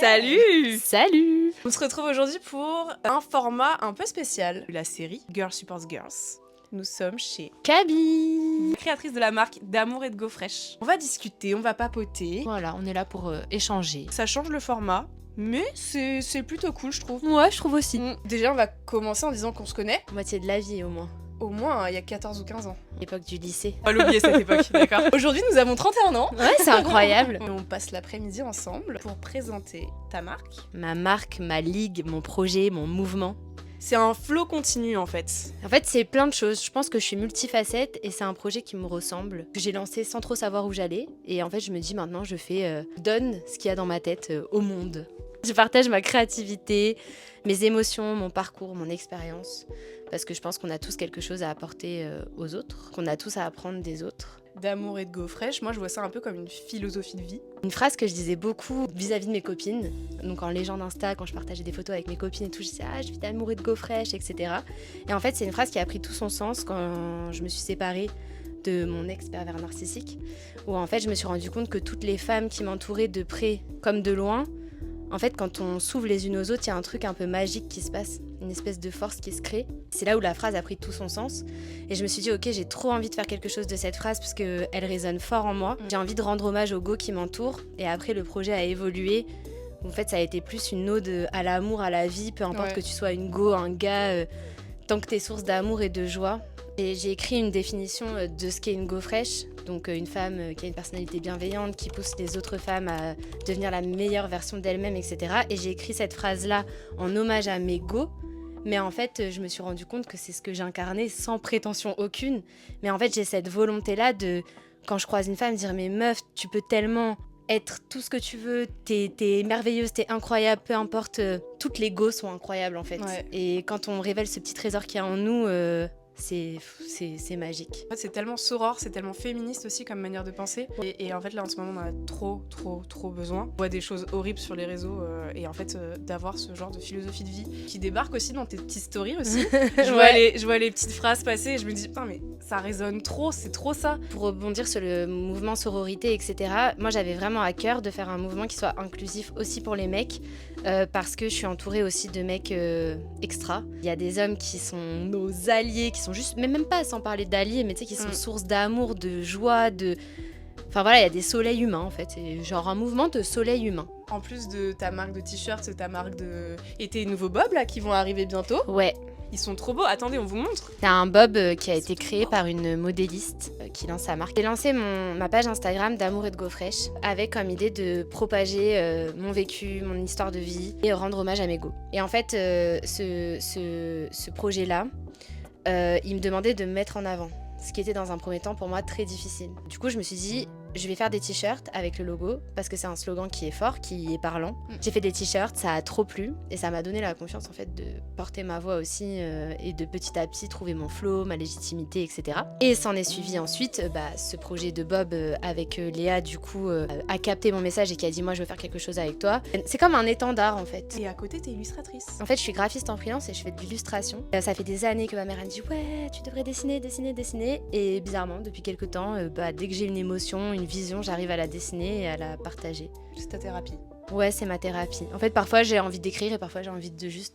Salut! Salut! On se retrouve aujourd'hui pour un format un peu spécial de la série Girls Supports Girls. Nous sommes chez Kaby! créatrice de la marque d'Amour et de Go Fresh. On va discuter, on va papoter. Voilà, on est là pour échanger. Ça change le format, mais c'est plutôt cool, je trouve. Ouais, je trouve aussi. Déjà, on va commencer en disant qu'on se connaît. Moitié de la vie au moins. Au moins, il y a 14 ou 15 ans. Époque du lycée. On va l'oublier cette époque, d'accord. Aujourd'hui, nous avons 31 ans. Ouais, c'est incroyable. Et on passe l'après-midi ensemble pour présenter ta marque. Ma marque, ma ligue, mon projet, mon mouvement. C'est un flow continu en fait. En fait, c'est plein de choses. Je pense que je suis multifacette et c'est un projet qui me ressemble. Que j'ai lancé sans trop savoir où j'allais. Et en fait, je me dis maintenant, je donne ce qu'il y a dans ma tête au monde. Je partage ma créativité, mes émotions, mon parcours, mon expérience. Parce que je pense qu'on a tous quelque chose à apporter aux autres, qu'on a tous à apprendre des autres. D'amour et de Go Fresh, moi je vois ça un peu comme une philosophie de vie. Une phrase que je disais beaucoup vis-à-vis de mes copines, donc en légende Insta, quand je partageais des photos avec mes copines et tout, je disais « Ah, je vis d'amour et de Go Fresh, etc. » Et en fait, c'est une phrase qui a pris tout son sens quand je me suis séparée de mon ex-pervers narcissique, où en fait, je me suis rendu compte que toutes les femmes qui m'entouraient de près comme de loin, en fait, quand on s'ouvre les unes aux autres, il y a un truc un peu magique qui se passe, une espèce de force qui se crée. C'est là où la phrase a pris tout son sens. Et je me suis dit, ok, j'ai trop envie de faire quelque chose de cette phrase parce qu'elle résonne fort en moi. J'ai envie de rendre hommage aux go qui m'entourent. Et après, le projet a évolué. En fait, ça a été plus une ode à l'amour, à la vie, peu importe que tu sois une go, un gars, tant que t'es source d'amour et de joie. Et j'ai écrit une définition de ce qu'est une go fresh, donc une femme qui a une personnalité bienveillante, qui pousse les autres femmes à devenir la meilleure version d'elle-même, etc. Et j'ai écrit cette phrase-là en hommage à mes go, mais en fait, je me suis rendu compte que c'est ce que j'incarnais sans prétention aucune. Mais en fait, j'ai cette volonté-là de, quand je croise une femme, dire « Mais meuf, tu peux tellement être tout ce que tu veux, t'es merveilleuse, t'es incroyable, peu importe, toutes les go sont incroyables en fait. Ouais. Et quand on révèle ce petit trésor qu'il y a en nous... c'est magique. En fait, c'est tellement soror, c'est tellement féministe aussi comme manière de penser. Et en fait, là, en ce moment, on en a trop besoin. On voit des choses horribles sur les réseaux et en fait, d'avoir ce genre de philosophie de vie qui débarque aussi dans tes petites stories aussi. Je vois les petites phrases passer et je me dis, putain, mais ça résonne trop, c'est trop ça. Pour rebondir sur le mouvement sororité, etc., moi, j'avais vraiment à cœur de faire un mouvement qui soit inclusif aussi pour les mecs parce que je suis entourée aussi de mecs extra. Il y a des hommes qui sont nos alliés, qui sont juste, mais même pas sans parler d'alliés, mais tu sais, qui sont source d'amour, de joie, de... Enfin voilà, il y a des soleils humains en fait, c'est genre un mouvement de soleil humain. En plus de ta marque de t-shirts, ta marque de... Et tes nouveaux bobs là qui vont arriver bientôt. Ouais. Ils sont trop beaux, attendez, on vous montre. C'est un bob qui a été créé par une modéliste qui lance sa marque. J'ai lancé ma page Instagram d'Amour et de Go Fresh avec comme idée de propager mon vécu, mon histoire de vie et rendre hommage à mes go. Et en fait, ce projet-là, il me demandait de me mettre en avant, ce qui était dans un premier temps pour moi très difficile. Du coup, je me suis dit, je vais faire des t-shirts avec le logo parce que c'est un slogan qui est fort, qui est parlant. J'ai fait des t-shirts, ça a trop plu et ça m'a donné la confiance en fait de porter ma voix aussi et de petit à petit trouver mon flow, ma légitimité, etc. Et s'en est suivi ensuite ce projet de Bob avec Léa du coup a capté mon message et qui a dit moi je veux faire quelque chose avec toi. C'est comme un étendard en fait. Et à côté, t'es illustratrice. En fait, je suis graphiste en freelance et je fais de l'illustration. Ça fait des années que ma mère elle me dit ouais, tu devrais dessiner. Et bizarrement, depuis quelques temps, dès que j'ai une émotion, une vision, j'arrive à la dessiner et à la partager. C'est ta thérapie. Ouais, c'est ma thérapie. En fait, parfois j'ai envie d'écrire et parfois j'ai envie de juste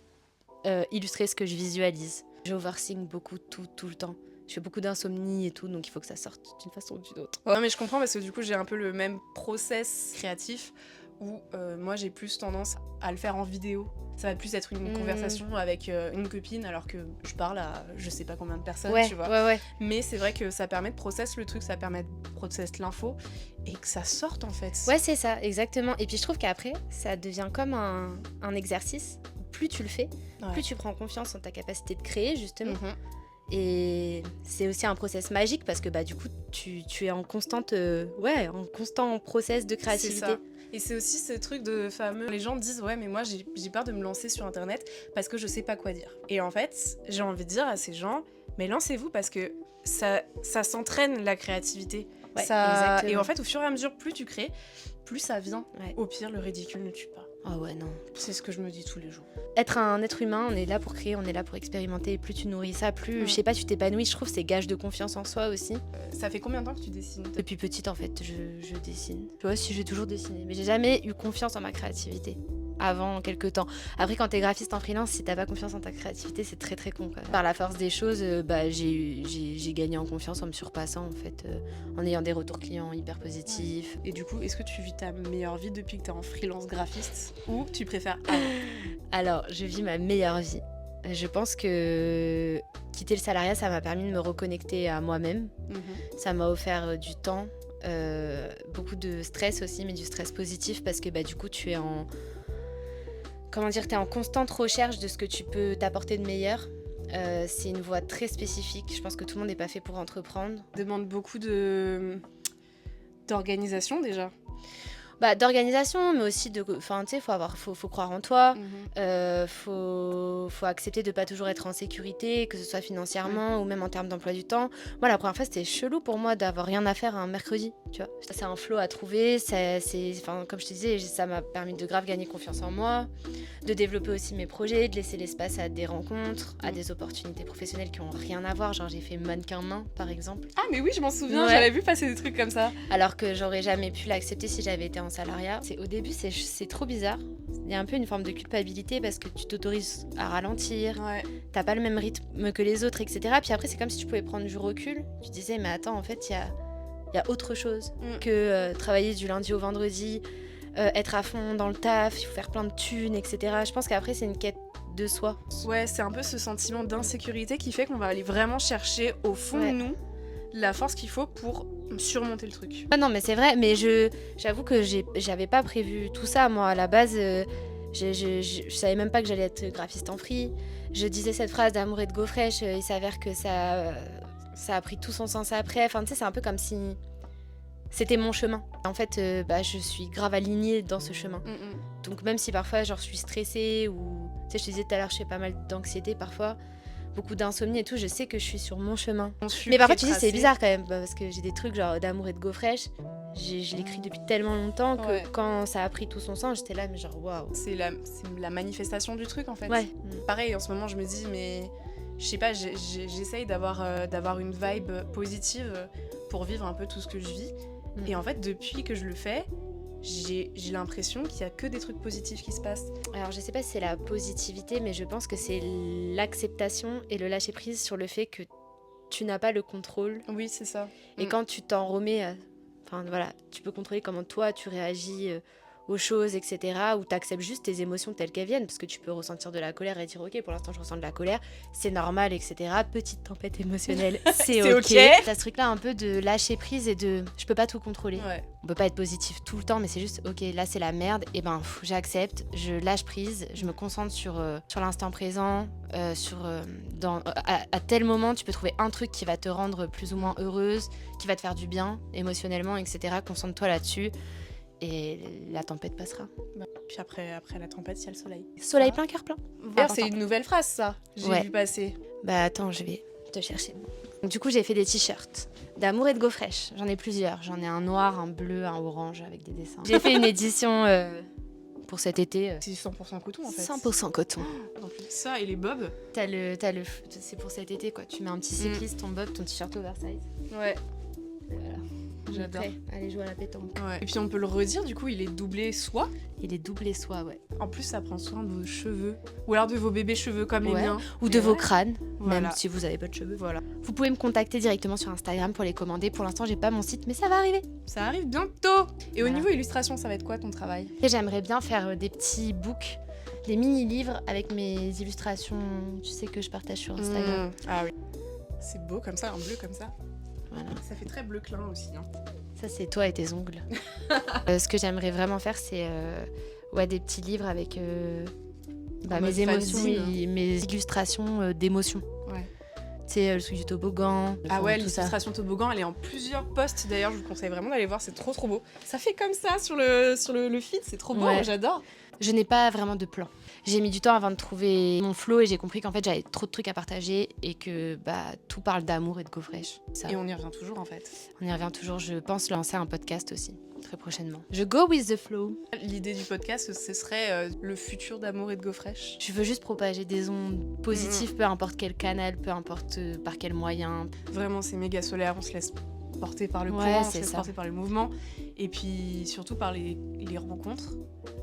illustrer ce que je visualise. J'overthink beaucoup tout le temps. Je fais beaucoup d'insomnie et tout, donc il faut que ça sorte d'une façon ou d'une autre. Non mais je comprends parce que du coup j'ai un peu le même process créatif où moi j'ai plus tendance à le faire en vidéo. Ça va plus être une conversation avec une copine alors que je parle à je sais pas combien de personnes, tu vois. Ouais. Mais c'est vrai que ça permet de process le truc, ça permet de process l'info et que ça sorte en fait. Ouais, c'est ça, exactement. Et puis je trouve qu'après, ça devient comme un exercice. Plus tu le fais, plus tu prends confiance en ta capacité de créer, justement. Et c'est aussi un process magique parce que du coup, tu es en constant process de créativité. C'est ça. Et c'est aussi ce truc de fameux... Les gens disent « Ouais, mais moi, j'ai peur de me lancer sur Internet parce que je sais pas quoi dire. » Et en fait, j'ai envie de dire à ces gens « Mais lancez-vous parce que ça s'entraîne, la créativité. Ouais, ça... exactement. Et en fait, au fur et à mesure, plus tu crées, plus ça vient. Ouais. Au pire, le ridicule ne tue pas. Ah ouais, non. C'est ce que je me dis tous les jours. Être un être humain, on est là pour créer, on est là pour expérimenter. Et plus tu nourris ça, plus, je sais pas, tu t'épanouis. Je trouve que c'est gage de confiance en soi aussi. Ça fait combien de temps que tu dessines? Depuis petite, en fait, je dessine. Tu vois, si j'ai toujours dessiné. Mais j'ai jamais eu confiance en ma créativité. Avant quelques temps. Après, quand t'es graphiste en freelance, si t'as pas confiance en ta créativité, c'est très très con. Quoi. Par la force des choses, j'ai gagné en confiance en me surpassant, en fait, en ayant des retours clients hyper positifs. Et du coup, est-ce que tu vis ta meilleure vie depuis que t'es en freelance graphiste ou tu préfères avant? Alors, je vis ma meilleure vie. Je pense que quitter le salariat, ça m'a permis de me reconnecter à moi-même. Ça m'a offert du temps, beaucoup de stress aussi, mais du stress positif parce que du coup, tu es en... Comment dire, t'es en constante recherche de ce que tu peux t'apporter de meilleur. C'est une voie très spécifique. Je pense que tout le monde n'est pas fait pour entreprendre. Ça demande beaucoup d'organisation déjà. D'organisation, mais aussi de... Enfin, tu sais, faut croire en toi. Faut accepter de pas toujours être en sécurité, que ce soit financièrement ou même en termes d'emploi du temps. Moi, la première fois, c'était chelou pour moi d'avoir rien à faire un mercredi, tu vois. C'est un flow à trouver. Comme je te disais, ça m'a permis de grave gagner confiance en moi, de développer aussi mes projets, de laisser l'espace à des rencontres, à des opportunités professionnelles qui ont rien à voir. Genre, j'ai fait mannequin main, par exemple. Ah, mais oui, je m'en souviens, Ouais. j'avais vu passer des trucs comme ça. Alors que j'aurais jamais pu l'accepter si j'avais été en salariat. Au début, c'est trop bizarre. Il y a un peu une forme de culpabilité parce que tu t'autorises à ralentir, Ouais. t'as pas le même rythme que les autres, etc. Puis après, c'est comme si tu pouvais prendre du recul. Tu disais, mais attends, en fait, il y a autre chose que travailler du lundi au vendredi, être à fond dans le taf, il faut faire plein de thunes, etc. Je pense qu'après, c'est une quête de soi. Ouais, c'est un peu ce sentiment d'insécurité qui fait qu'on va aller vraiment chercher au fond de nous la force qu'il faut pour surmonter le truc. Ah non, mais c'est vrai, mais j'avoue que j'avais pas prévu tout ça. Moi, à la base, je savais même pas que j'allais être graphiste en free. Je disais cette phrase d'amour et de go fraîche, il s'avère que ça a pris tout son sens après. Enfin, tu sais, c'est un peu comme si c'était mon chemin. En fait, je suis grave alignée dans ce chemin. Donc même si parfois, je suis stressée ou... Tu sais, je te disais tout à l'heure, je fais pas mal d'anxiété parfois. Beaucoup d'insomnie et tout, je sais que je suis sur mon chemin. Mais parfois tu dis c'est bizarre quand même parce que j'ai des trucs genre d'amour et de go fraîche. Je l'écris depuis tellement longtemps que quand ça a pris tout son sens, j'étais là mais genre waouh. C'est la manifestation du truc en fait. Ouais. Pareil, en ce moment je me dis mais je sais pas, j'essaye d'avoir une vibe positive pour vivre un peu tout ce que je vis. Et en fait depuis que je le fais, j'ai l'impression qu'il y a que des trucs positifs qui se passent. Alors je sais pas si c'est la positivité, mais je pense que c'est l'acceptation et le lâcher prise sur le fait que tu n'as pas le contrôle. Oui, c'est ça. Et quand tu t'en remets, tu peux contrôler comment toi tu réagis aux choses, etc. Ou t'acceptes juste tes émotions telles qu'elles viennent, parce que tu peux ressentir de la colère et dire ok, pour l'instant je ressens de la colère, c'est normal, etc. Petite tempête émotionnelle, c'est ok. T'as ce truc-là un peu de lâcher prise et de je peux pas tout contrôler. Ouais. On peut pas être positif tout le temps, mais c'est juste ok, là c'est la merde, et j'accepte, je lâche prise, je me concentre sur l'instant présent, à tel moment tu peux trouver un truc qui va te rendre plus ou moins heureuse, qui va te faire du bien émotionnellement, etc. Concentre-toi là-dessus. Et la tempête passera. Puis après la tempête, il y a le soleil. Soleil plein, cœur plein. D'ailleurs, c'est une nouvelle phrase, ça. J'ai vu passer. Attends, je vais te chercher. Donc, du coup, j'ai fait des t-shirts d'amour et de go fraîche. J'en ai plusieurs. J'en ai un noir, un bleu, un orange avec des dessins. J'ai fait une édition pour cet été. C'est 100% coton, en fait. 100% coton. En plus, ça et les bobs. C'est pour cet été, quoi. Tu mets un petit cycliste, ton bob, ton t-shirt oversize. Ouais. Et voilà. J'adore. Allez jouer à la pétanque. Ouais. Et puis on peut le redire, du coup, il est doublé soie. Il est doublé soie, ouais. En plus, ça prend soin de vos cheveux. Ou alors de vos bébés cheveux comme les miens. Ou de vos crânes, Voilà. même si vous avez pas de cheveux. Voilà. Vous pouvez me contacter directement sur Instagram pour les commander. Pour l'instant, j'ai pas mon site, mais ça va arriver. Ça arrive bientôt. Et au Voilà. niveau illustration, ça va être quoi ton travail? Et j'aimerais bien faire des petits books, des mini-livres avec mes illustrations, tu sais, que je partage sur Instagram. Ah oui. C'est beau comme ça, un bleu comme ça. Voilà. Ça fait très bleu clin aussi. Hein. Ça, c'est toi et tes ongles. Ce que j'aimerais vraiment faire, c'est des petits livres avec mes émotions et mes illustrations d'émotions. Ouais. Tu sais, le truc du toboggan. Ah ouais, tout ça. l'illustration toboggan, elle est en plusieurs posts d'ailleurs, je vous conseille vraiment d'aller voir, c'est trop beau. Ça fait comme ça sur le feed, c'est trop beau, Ouais. j'adore. Je n'ai pas vraiment de plan. J'ai mis du temps avant de trouver mon flow et j'ai compris qu'en fait j'avais trop de trucs à partager et que tout parle d'amour et de go fraîche. Ça. Et on y revient toujours en fait. On y revient toujours, je pense lancer un podcast aussi. très prochainement. Je go with the flow. L'idée du podcast, ce serait le futur d'Amour et de Go Fresh. Je veux juste propager des ondes positives, peu importe quel canal, peu importe par quel moyen. Vraiment, c'est méga solaire, on se laisse porter par le Ouais, courant, on se c'est laisse ça. porter par le mouvement, et puis surtout par les rencontres.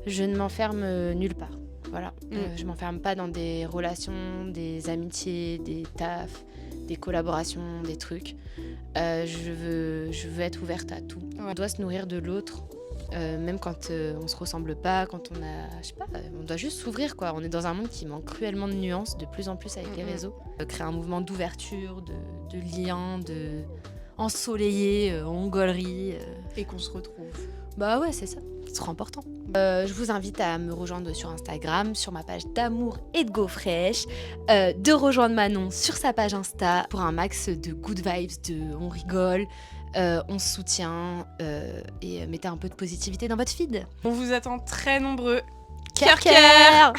Je ne m'enferme nulle part. Voilà. Je m'enferme pas dans des relations, des amitiés, des tafs, des collaborations, des trucs. Je veux être ouverte à tout. Ouais. On doit se nourrir de l'autre, même quand on se ressemble pas, quand on a, je sais pas, on doit juste s'ouvrir quoi. On est dans un monde qui manque cruellement de nuances, de plus en plus avec les réseaux. Créer un mouvement d'ouverture, de lien, de ensoleillé, en gaulerie. Et qu'on se retrouve. Bah ouais, c'est ça. C'est trop important. Je vous invite à me rejoindre sur Instagram, sur ma page d'Amour et de Go Fresh, de rejoindre Manon sur sa page Insta pour un max de good vibes, on rigole, on se soutient et mettez un peu de positivité dans votre feed. On vous attend très nombreux. Cœur, cœur.